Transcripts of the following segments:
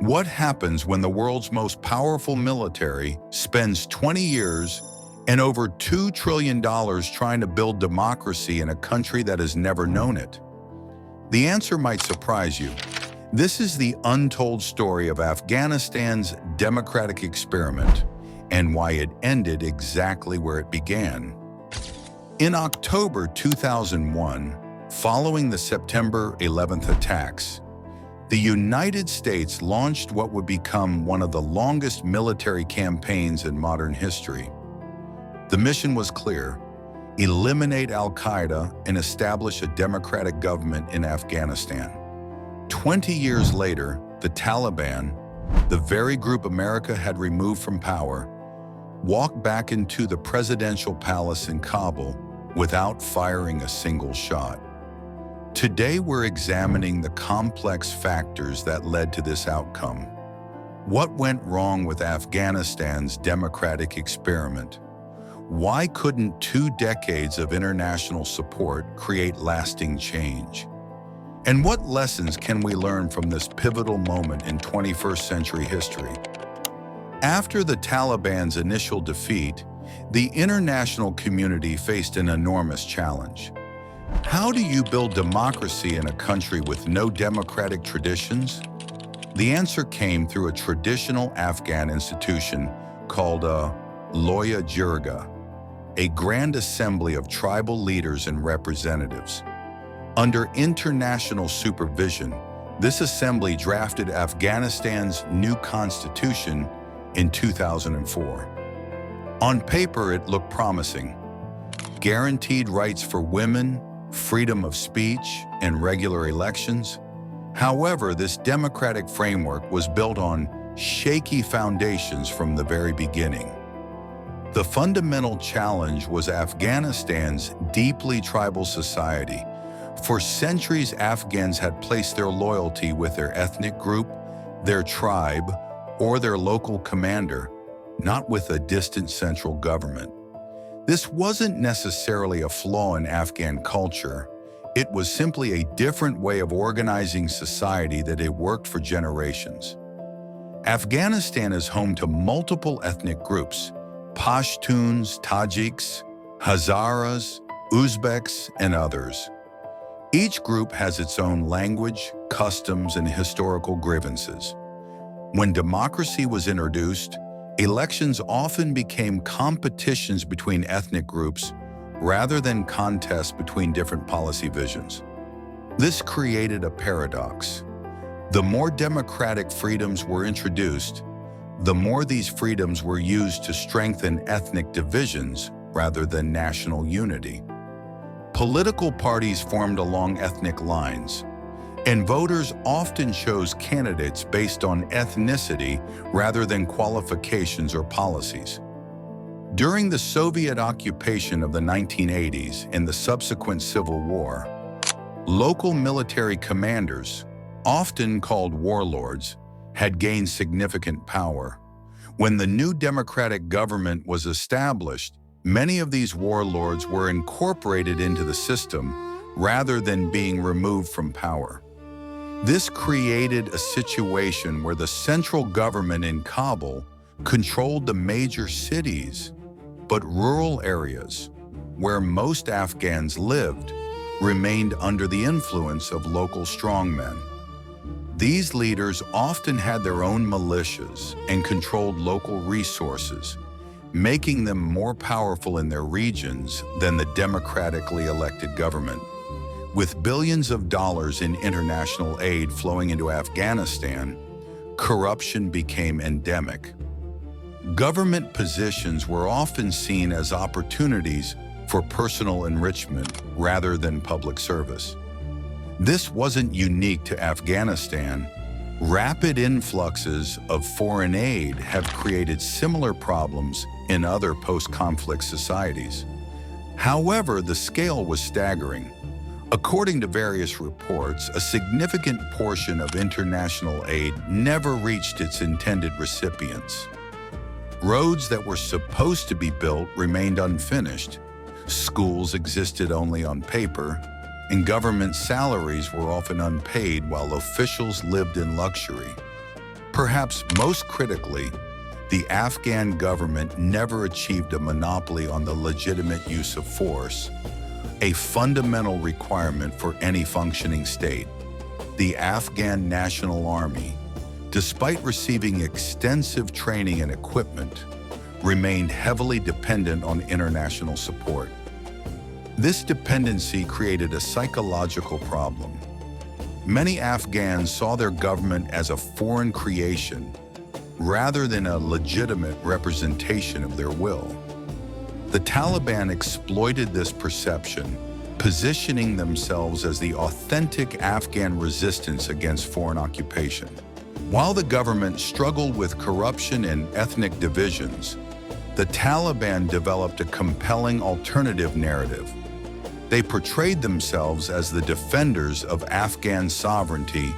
What happens when the world's most powerful military spends 20 years and over $2 trillion trying to build democracy in a country that has never known it? The answer might surprise you. This is the untold story of Afghanistan's democratic experiment and why it ended exactly where it began. In October 2001, following the September 11th attacks, the United States launched what would become one of the longest military campaigns in modern history. The mission was clear: eliminate al-Qaeda and establish a democratic government in Afghanistan. 20 years later, the Taliban, the very group America had removed from power, walked back into the presidential palace in Kabul without firing a single shot. Today, we're examining the complex factors that led to this outcome. What went wrong with Afghanistan's democratic experiment? Why couldn't 2 decades of international support create lasting change? And what lessons can we learn from this pivotal moment in 21st century history? After the Taliban's initial defeat, the international community faced an enormous challenge. How do you build democracy in a country with no democratic traditions? The answer came through a traditional Afghan institution called a Loya Jirga, a grand assembly of tribal leaders and representatives. Under international supervision, this assembly drafted Afghanistan's new constitution in 2004. On paper, it looked promising: guaranteed rights for women, freedom of speech, and regular elections. However, this democratic framework was built on shaky foundations from the very beginning. The fundamental challenge was Afghanistan's deeply tribal society. For centuries, Afghans had placed their loyalty with their ethnic group, their tribe, or their local commander, not with a distant central government. This wasn't necessarily a flaw in Afghan culture. It was simply a different way of organizing society that had worked for generations. Afghanistan is home to multiple ethnic groups: Pashtuns, Tajiks, Hazaras, Uzbeks, and others. Each group has its own language, customs, and historical grievances. When democracy was introduced, elections often became competitions between ethnic groups rather than contests between different policy visions. This created a paradox. The more democratic freedoms were introduced, the more these freedoms were used to strengthen ethnic divisions rather than national unity. Political parties formed along ethnic lines, and voters often chose candidates based on ethnicity rather than qualifications or policies. During the Soviet occupation of the 1980s and the subsequent Civil War, local military commanders, often called warlords, had gained significant power. When the new democratic government was established, many of these warlords were incorporated into the system rather than being removed from power. This created a situation where the central government in Kabul controlled the major cities, but rural areas, where most Afghans lived, remained under the influence of local strongmen. These leaders often had their own militias and controlled local resources, making them more powerful in their regions than the democratically elected government. With billions of dollars in international aid flowing into Afghanistan, corruption became endemic. Government positions were often seen as opportunities for personal enrichment rather than public service. This wasn't unique to Afghanistan. Rapid influxes of foreign aid have created similar problems in other post-conflict societies. However, the scale was staggering. According to various reports, a significant portion of international aid never reached its intended recipients. Roads that were supposed to be built remained unfinished, schools existed only on paper, and government salaries were often unpaid while officials lived in luxury. Perhaps most critically, the Afghan government never achieved a monopoly on the legitimate use of force, a fundamental requirement for any functioning state. The Afghan National Army, despite receiving extensive training and equipment, remained heavily dependent on international support. This dependency created a psychological problem. Many Afghans saw their government as a foreign creation rather than a legitimate representation of their will. The Taliban exploited this perception, positioning themselves as the authentic Afghan resistance against foreign occupation. While the government struggled with corruption and ethnic divisions, the Taliban developed a compelling alternative narrative. They portrayed themselves as the defenders of Afghan sovereignty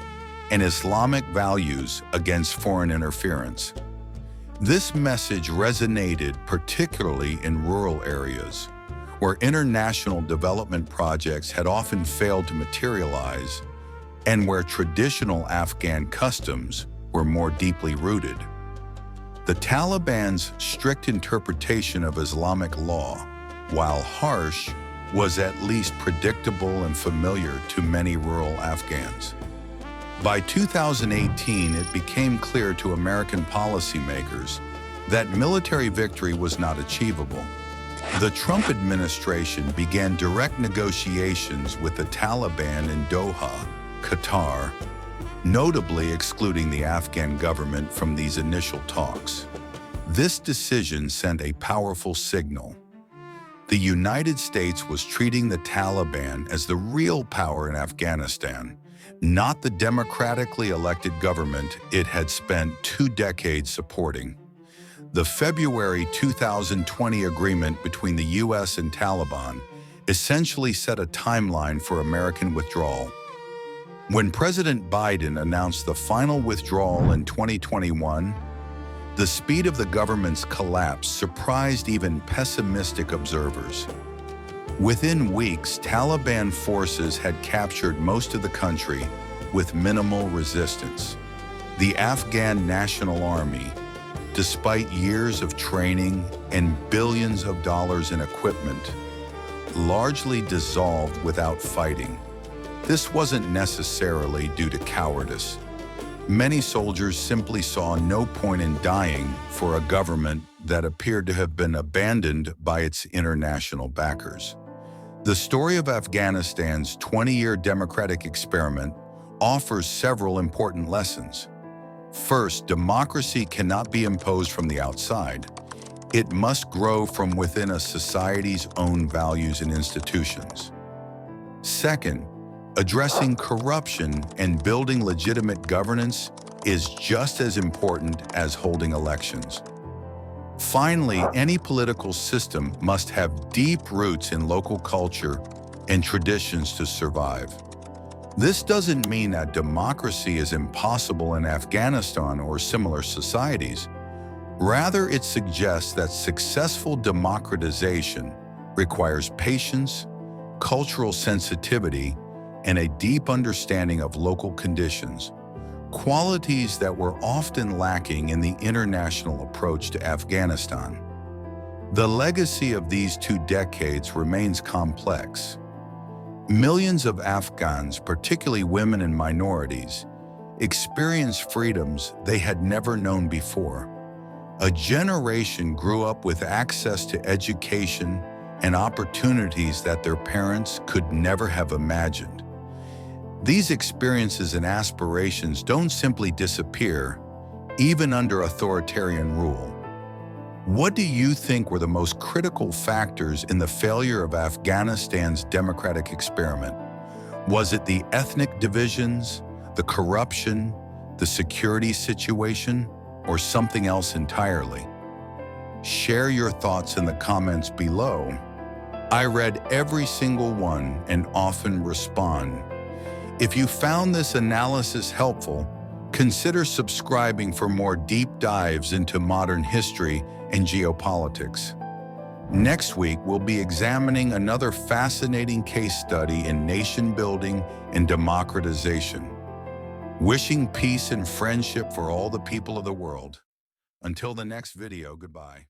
and Islamic values against foreign interference. This message resonated particularly in rural areas, where international development projects had often failed to materialize and where traditional Afghan customs were more deeply rooted. The Taliban's strict interpretation of Islamic law, while harsh, was at least predictable and familiar to many rural Afghans. By 2018, it became clear to American policymakers that military victory was not achievable. The Trump administration began direct negotiations with the Taliban in Doha, Qatar, notably excluding the Afghan government from these initial talks. This decision sent a powerful signal. The United States was treating the Taliban as the real power in Afghanistan, not the democratically elected government it had spent 2 decades supporting. The February 2020 agreement between the U.S. and Taliban essentially set a timeline for American withdrawal. When President Biden announced the final withdrawal in 2021, the speed of the government's collapse surprised even pessimistic observers. Within weeks, Taliban forces had captured most of the country with minimal resistance. The Afghan National Army, despite years of training and billions of dollars in equipment, largely dissolved without fighting. This wasn't necessarily due to cowardice. Many soldiers simply saw no point in dying for a government that appeared to have been abandoned by its international backers. The story of Afghanistan's 20-year democratic experiment offers several important lessons. First, democracy cannot be imposed from the outside. It must grow from within a society's own values and institutions. Second, addressing corruption and building legitimate governance is just as important as holding elections. Finally, any political system must have deep roots in local culture and traditions to survive. This doesn't mean that democracy is impossible in Afghanistan or similar societies. Rather, it suggests that successful democratization requires patience, cultural sensitivity, and a deep understanding of local conditions, qualities that were often lacking in the international approach to Afghanistan. The legacy of these 2 decades remains complex. Millions of Afghans, particularly women and minorities, experienced freedoms they had never known before. A generation grew up with access to education and opportunities that their parents could never have imagined. These experiences and aspirations don't simply disappear, even under authoritarian rule. What do you think were the most critical factors in the failure of Afghanistan's democratic experiment? Was it the ethnic divisions, the corruption, the security situation, or something else entirely? Share your thoughts in the comments below. I read every single one and often respond. If you found this analysis helpful, consider subscribing for more deep dives into modern history and geopolitics. Next week, we'll be examining another fascinating case study in nation building and democratization. Wishing peace and friendship for all the people of the world. Until the next video, goodbye.